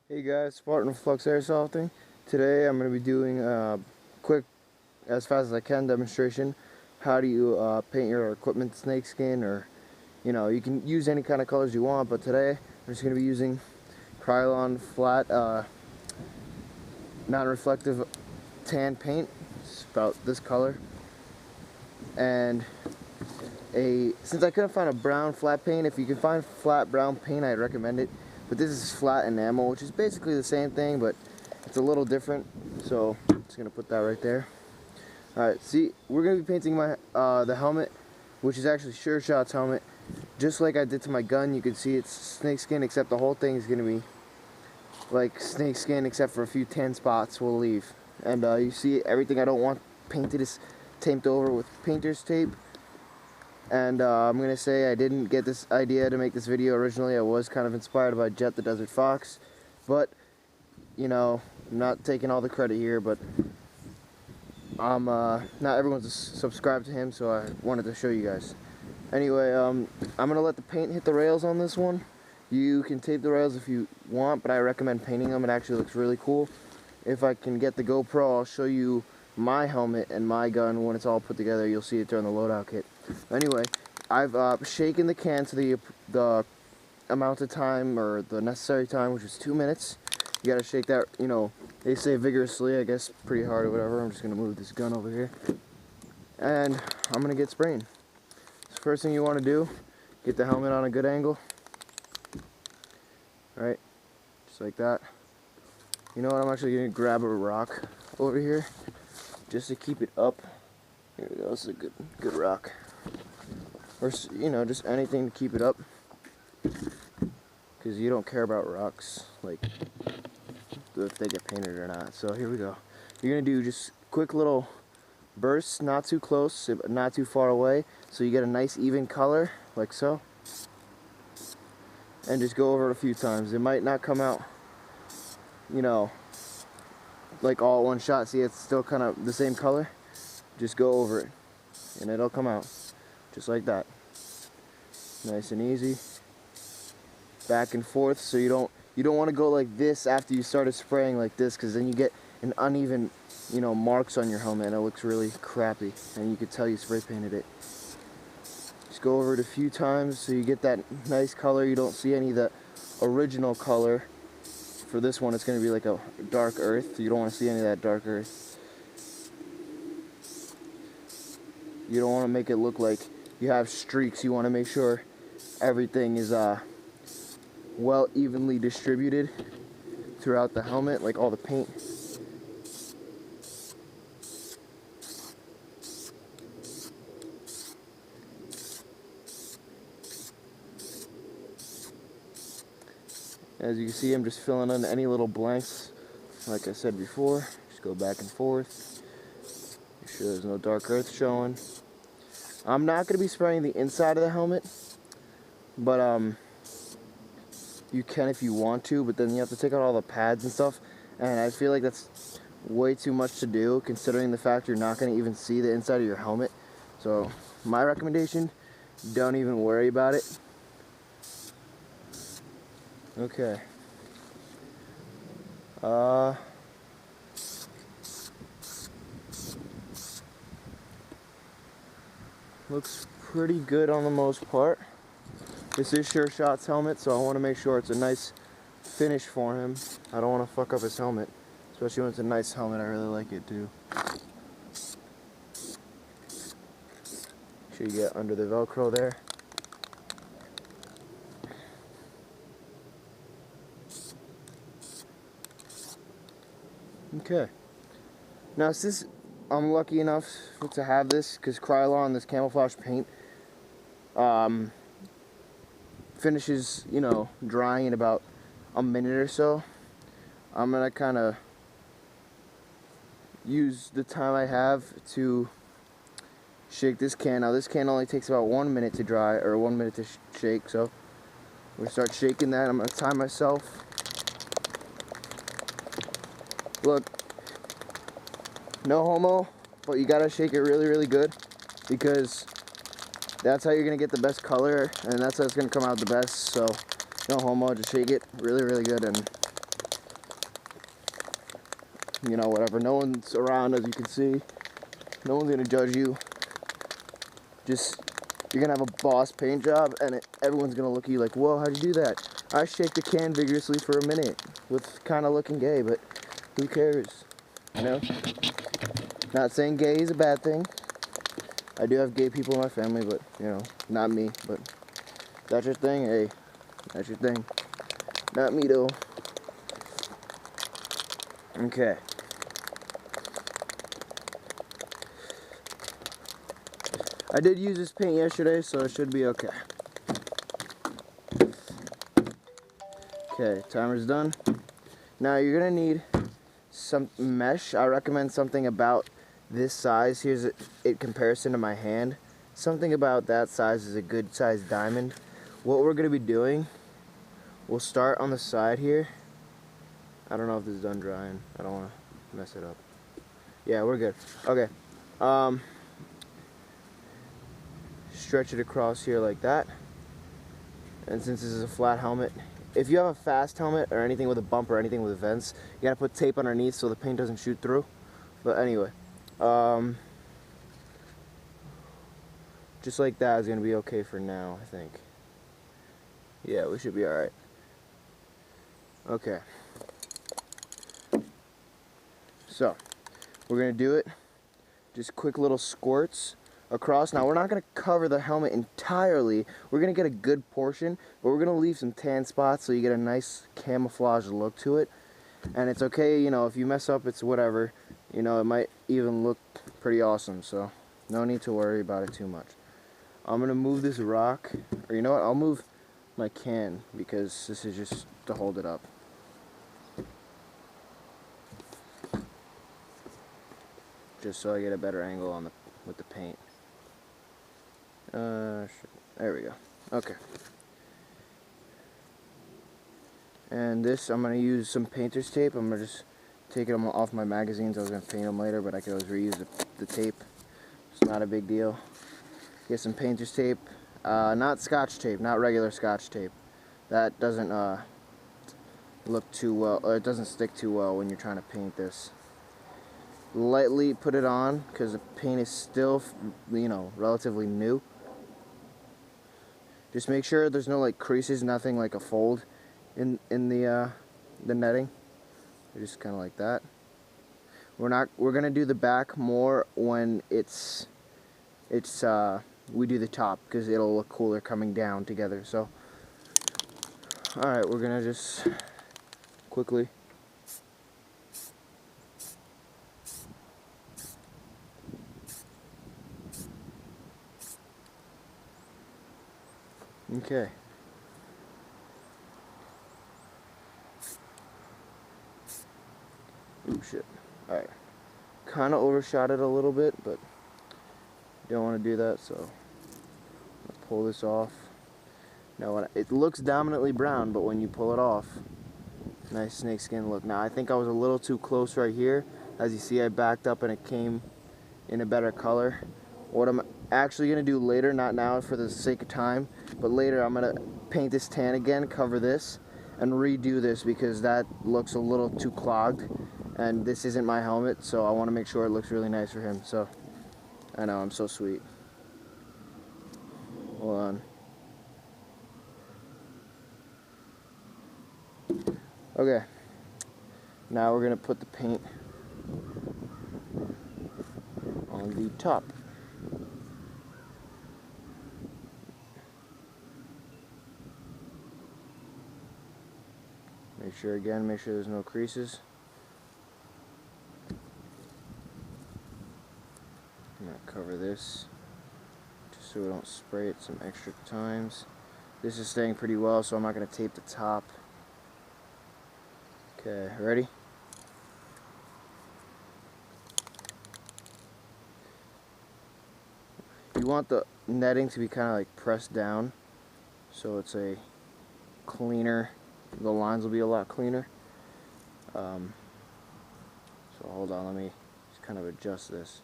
Hey guys, Spartan Flux Airsofting. Today I'm going to be doing a quick, as fast as I can, demonstration. How do you paint your equipment snakeskin, or you can use any kind of colors you want, but today I'm just going to be using Krylon flat non-reflective tan paint. It's about this color. And since I couldn't find a brown flat paint, if you can find flat brown paint, I'd recommend it. But this is flat enamel, which is basically the same thing, but it's a little different. So I'm just gonna put that right there. All right, see, we're gonna be painting my the helmet, which is actually Sure Shot's helmet, just like I did to my gun. You can see it's snakeskin, except the whole thing is gonna be like snakeskin, except for a few tan spots we'll leave. And you see everything I don't want painted is taped over with painter's tape. And I'm going to say I didn't get this idea to make this video originally. I was kind of inspired by Jet the Desert Fox. But, I'm not taking all the credit here, but not everyone's subscribed to him, so I wanted to show you guys. Anyway, I'm going to let the paint hit the rails on this one. You can tape the rails if you want, but I recommend painting them. It actually looks really cool. If I can get the GoPro, I'll show you my helmet and my gun when it's all put together. You'll see it during the loadout kit. Anyway, I've shaken the can to the amount of time, or the necessary time, which is 2 minutes. You gotta shake that, they say vigorously, I guess pretty hard or whatever. I'm just gonna move this gun over here. And I'm gonna get spraying. So first thing you wanna do, get the helmet on a good angle. Right, just like that. You know what, I'm actually gonna grab a rock over here, just to keep it up. Here we go, this is a good rock. Or, just anything to keep it up. Because you don't care about rocks, like, if they get painted or not. So here we go. You're going to do just quick little bursts, not too close, not too far away. So you get a nice even color, like so. And just go over it a few times. It might not come out, like all at one shot. See, it's still kind of the same color. Just go over it, and it'll come out just like that. Nice and easy. Back and forth, so you don't want to go like this after you started spraying like this, because then you get an uneven, marks on your helmet, and it looks really crappy, and you could tell you spray painted it. Just go over it a few times so you get that nice color. You don't see any of the original color. For this one, it's going to be like a dark earth. You don't want to see any of that dark earth. You don't want to make it look like you have streaks. You want to make sure everything is well evenly distributed throughout the helmet, like all the paint. As you can see, I'm just filling in any little blanks, like I said before. Just go back and forth. Make sure there's no dark earth showing. I'm not going to be spraying the inside of the helmet, but you can if you want to, but then you have to take out all the pads and stuff, and I feel like that's way too much to do, considering the fact you're not going to even see the inside of your helmet. So my recommendation, don't even worry about it. Okay. Looks pretty good on the most part. This is Sure Shot's helmet, so I want to make sure it's a nice finish for him. I don't want to fuck up his helmet, especially when it's a nice helmet. I really like it too. Make sure you get under the Velcro there. Okay. Now since I'm lucky enough to have this, because Krylon, this camouflage paint, finishes, drying in about a minute or so. I'm gonna kind of use the time I have to shake this can. Now this can only takes about 1 minute to dry, or 1 minute to shake, so we're gonna start shaking that. I'm gonna time myself. Look, no homo, but you gotta shake it really, really good, because that's how you're gonna get the best color, and that's how it's gonna come out the best. So no homo, just shake it really, really good, and you know, whatever. No one's around, as you can see. No one's gonna judge you. Just, you're gonna have a boss paint job, and everyone's gonna look at you like, whoa, how'd you do that? I shake the can vigorously for a minute with kind of looking gay, but who cares, you know? Not saying gay is a bad thing. I do have gay people in my family, but, you know, not me. But that's your thing, hey, that's your thing. Not me, though. Okay. I did use this paint yesterday, so it should be okay. Okay, timer's done. Now you're gonna need some mesh. I recommend something about this size. Here's it in comparison to my hand. Something about that size is a good size diamond. What we're gonna be doing, we'll start on the side here. I don't know if this is done drying. I don't wanna mess it up. Yeah, we're good. Okay. Stretch it across here like that. And since this is a flat helmet, if you have a fast helmet or anything with a bump or anything with vents, you gotta put tape underneath so the paint doesn't shoot through. But anyway, just like that is gonna be okay for now, I think. Yeah, we should be alright. Okay. So, we're gonna do it. Just quick little squirts across. Now we're not going to cover the helmet entirely. We're going to get a good portion, but we're going to leave some tan spots so you get a nice camouflage look to it. And it's okay, you know, if you mess up, it's whatever. You know, it might even look pretty awesome, so no need to worry about it too much. I'm going to move this rock, or you know what, I'll move my can because this is just to hold it up. Just so I get a better angle on with the paint. There we go. Okay. And this, I'm going to use some painter's tape. I'm going to just take them off my magazines. I was going to paint them later, but I could always reuse the tape. It's not a big deal. Get some painter's tape. Not scotch tape, not regular scotch tape. That doesn't look too well, or it doesn't stick too well when you're trying to paint this. Lightly put it on because the paint is still, you know, relatively new. Just make sure there's no like creases, nothing like a fold in the netting. Just kind of like that. We're gonna do the back more when we do the top because it'll look cooler coming down together. So, all right, we're gonna just quickly. Okay. Ooh, shit. Alright. Kind of overshot it a little bit, but don't want to do that, so let's pull this off. Now, it looks dominantly brown, but when you pull it off, nice snakeskin look. Now, I think I was a little too close right here. As you see, I backed up and it came in a better color. What I'm actually going to do later, not now for the sake of time, but later I'm going to paint this tan again, cover this, and redo this because that looks a little too clogged, and this isn't my helmet, so I want to make sure it looks really nice for him. So, I know, I'm so sweet. Hold on. Okay, now we're going to put the paint on the top. Make sure there's no creases. I'm going to cover this just so we don't spray it some extra times. This is staying pretty well, so I'm not going to tape the top. Okay, ready? You want the netting to be kind of like pressed down so it's a cleaner, the lines will be a lot cleaner. So hold on, let me just kind of adjust this.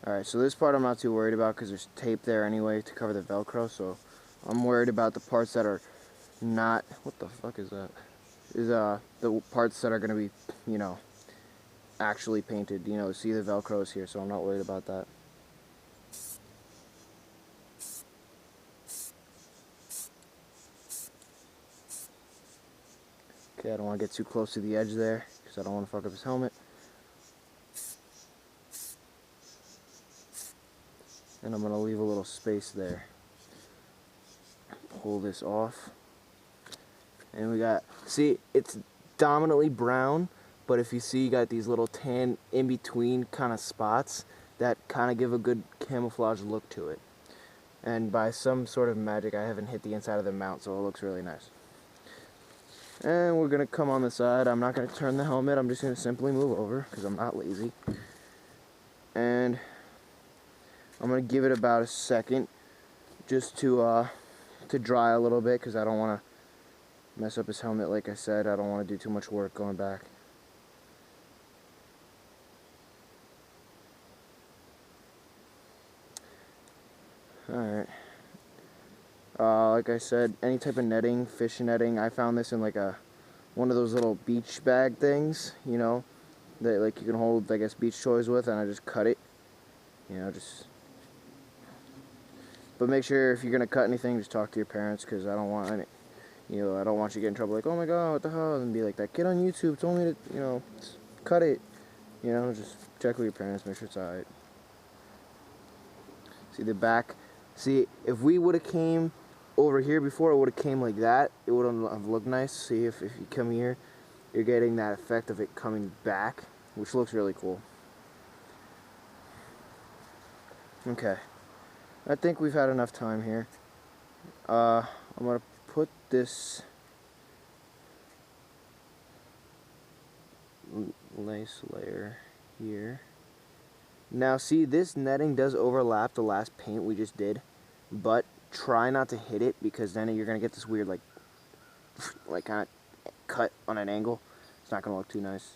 Alright, so this part I'm not too worried about because there's tape there anyway to cover the Velcro, so I'm worried about the parts that are not, what the fuck is that? is the parts that are going to be, you know, actually painted. You know, see the Velcro is here, so I'm not worried about that. Okay, I don't want to get too close to the edge there because I don't want to fuck up his helmet. And I'm going to leave a little space there. Pull this off. And we got, see, it's dominantly brown, but if you see, you got these little tan in between kind of spots that kind of give a good camouflage look to it. And by some sort of magic, I haven't hit the inside of the mount, so it looks really nice. And we're going to come on the side. I'm not going to turn the helmet. I'm just going to simply move over because I'm not lazy. And I'm going to give it about a second just to dry a little bit because I don't want to mess up his helmet. Like I said, I don't want to do too much work going back. Alright. Like I said, any type of netting, fish netting, I found this in like one of those little beach bag things, you know, that like you can hold, I guess, beach toys with, and I just cut it, you know, but make sure if you're going to cut anything, just talk to your parents, because I don't want any, you know, I don't want you to get in trouble, like, oh my god, what the hell, and be like, that kid on YouTube told me to, you know, cut it, you know, just check with your parents, make sure it's alright. See the back, see, if we would have came over here before, it would have came like that, it would have looked nice. See, if you come here, you're getting that effect of it coming back, which looks really cool. Okay, I think we've had enough time here. I'm gonna put this nice layer here. Now see, this netting does overlap the last paint we just did, but try not to hit it because then you're gonna get this weird like kind of cut on an angle. It's not gonna look too nice.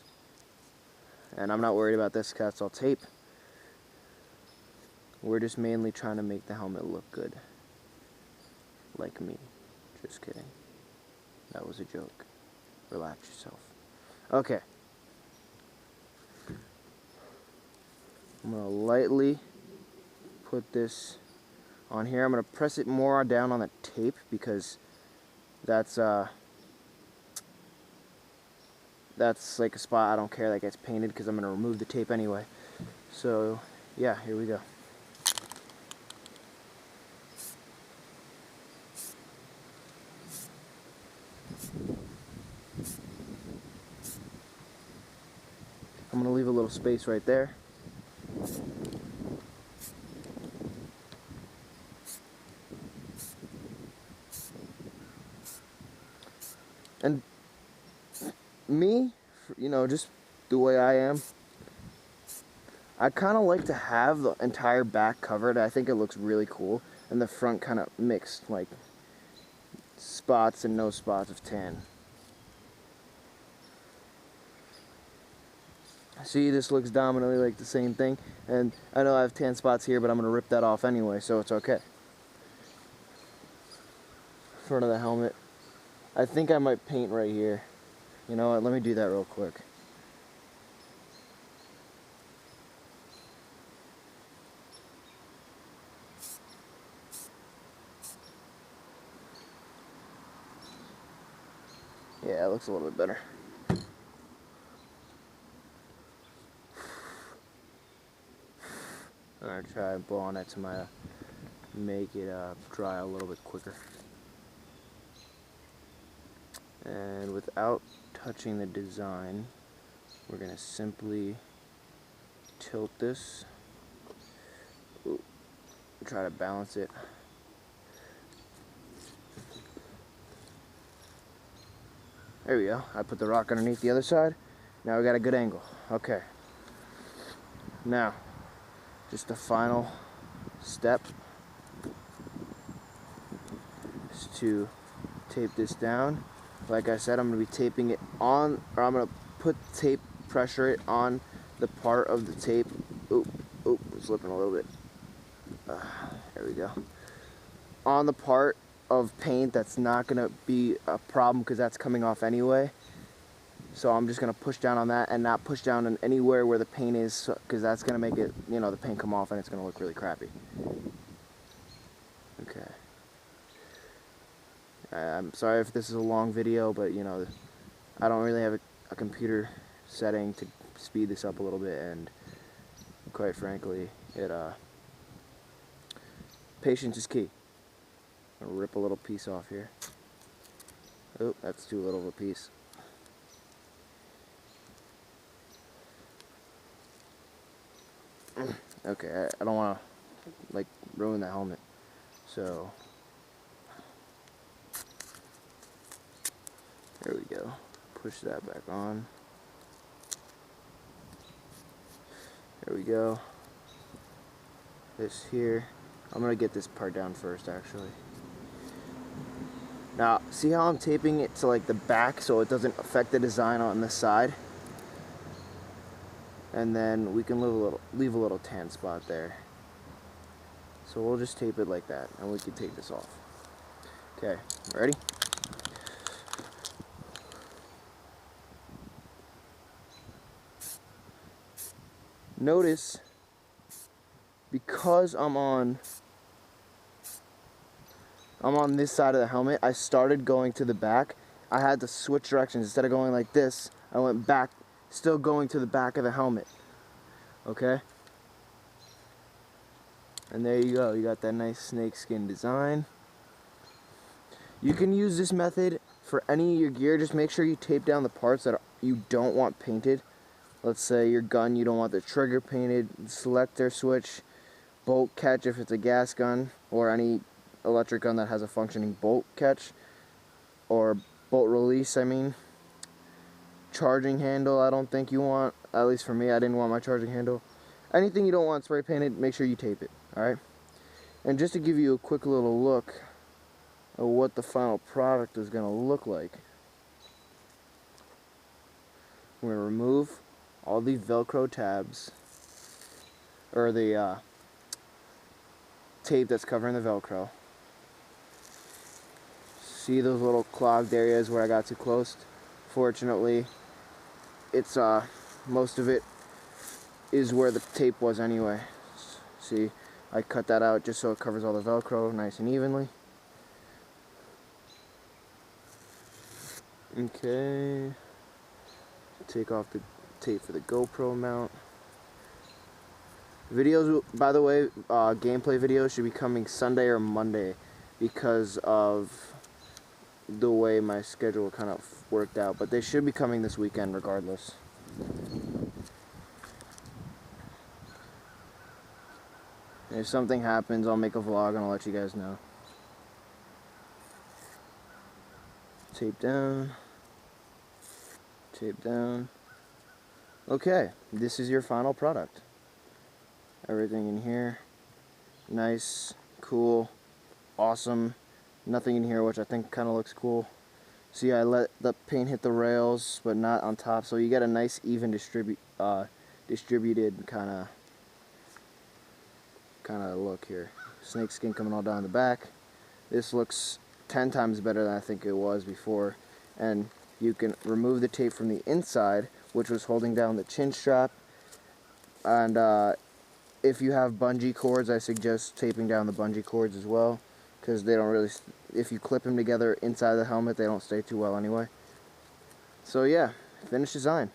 And I'm not worried about this because it's all tape. We're just mainly trying to make the helmet look good. Like me. Just kidding. That was a joke. Relax yourself. Okay. I'm gonna lightly put this on here. I'm going to press it more down on the tape because that's like a spot I don't care that gets painted because I'm going to remove the tape anyway. So yeah, here we go. I'm going to leave a little space right there. And me, you know, just the way I am, I kind of like to have the entire back covered. I think it looks really cool. And the front kind of mixed, like spots and no spots of tan. See, this looks dominantly like the same thing. And I know I have tan spots here, but I'm going to rip that off anyway, so it's okay. Front of the helmet. I think I might paint right here. You know what, let me do that real quick. Yeah, it looks a little bit better. I'm going to try and blow on it to make it dry a little bit quicker. And without touching the design, we're going to simply tilt this. Ooh, try to balance it. There we go. I put the rock underneath the other side. Now we got a good angle. Okay. Now, just the final step is to tape this down. Like I said, I'm going to be taping it on, or I'm going to put tape, pressure it on the part of the tape. Oop, oop, I'm slipping a little bit. There we go. On the part of paint that's not going to be a problem because that's coming off anyway. So I'm just going to push down on that and not push down on anywhere where the paint is, because that's going to make it, you know, the paint come off and it's going to look really crappy. Okay. I'm sorry if this is a long video, but you know, I don't really have a computer setting to speed this up a little bit, and quite frankly, patience is key. I'm gonna rip a little piece off here. Oh, that's too little of a piece. Okay, I don't want to like ruin the helmet, so there we go. Push that back on. There we go. This here. I'm gonna get this part down first, actually. Now, see how I'm taping it to like the back so it doesn't affect the design on the side? And then we can leave a little tan spot there. So we'll just tape it like that, and we can take this off. Okay, ready? Notice, because I'm on this side of the helmet, I started going to the back. I had to switch directions. Instead of going like this, I went back, still going to the back of the helmet. Okay? And there you go. You got that nice snakeskin design. You can use this method for any of your gear. Just make sure you tape down the parts that you don't want painted. Let's say your gun, you don't want the trigger painted, selector switch, bolt catch if it's a gas gun, or any electric gun that has a functioning bolt catch, or bolt release, I mean. Charging handle, I don't think you want, at least for me, I didn't want my charging handle. Anything you don't want spray painted, make sure you tape it, alright? And just to give you a quick little look of what the final product is going to look like, I'm going to remove all the Velcro tabs, or the tape that's covering the Velcro. See those little clogged areas where I got too close? Fortunately, it's most of it is where the tape was anyway. See, I cut that out just so it covers all the Velcro nice and evenly. Okay, take off the tape for the GoPro mount. Videos, by the way, gameplay videos should be coming Sunday or Monday because of the way my schedule kind of worked out, but they should be coming this weekend regardless. And if something happens, I'll make a vlog and I'll let you guys know. Tape down. Tape down. Okay, this is your final product. Everything in here, nice, cool, awesome. Nothing in here, which I think kind of looks cool. See, I let the paint hit the rails, but not on top, so you get a nice, even distributed kind of look here. Snakeskin coming all down the back. This looks 10 times better than I think it was before, and you can remove the tape from the inside, which was holding down the chin strap, and if you have bungee cords, I suggest taping down the bungee cords as well, because they don't really, if you clip them together inside the helmet, they don't stay too well anyway. So yeah, finished design.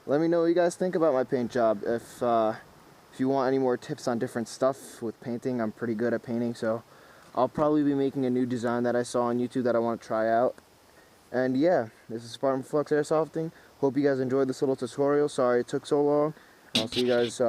Let me know what you guys think about my paint job. If you want any more tips on different stuff with painting, I'm pretty good at painting, so I'll probably be making a new design that I saw on YouTube that I want to try out. And yeah, this is Spartan Flux Airsofting. Hope you guys enjoyed this little tutorial. Sorry it took so long. I'll see you guys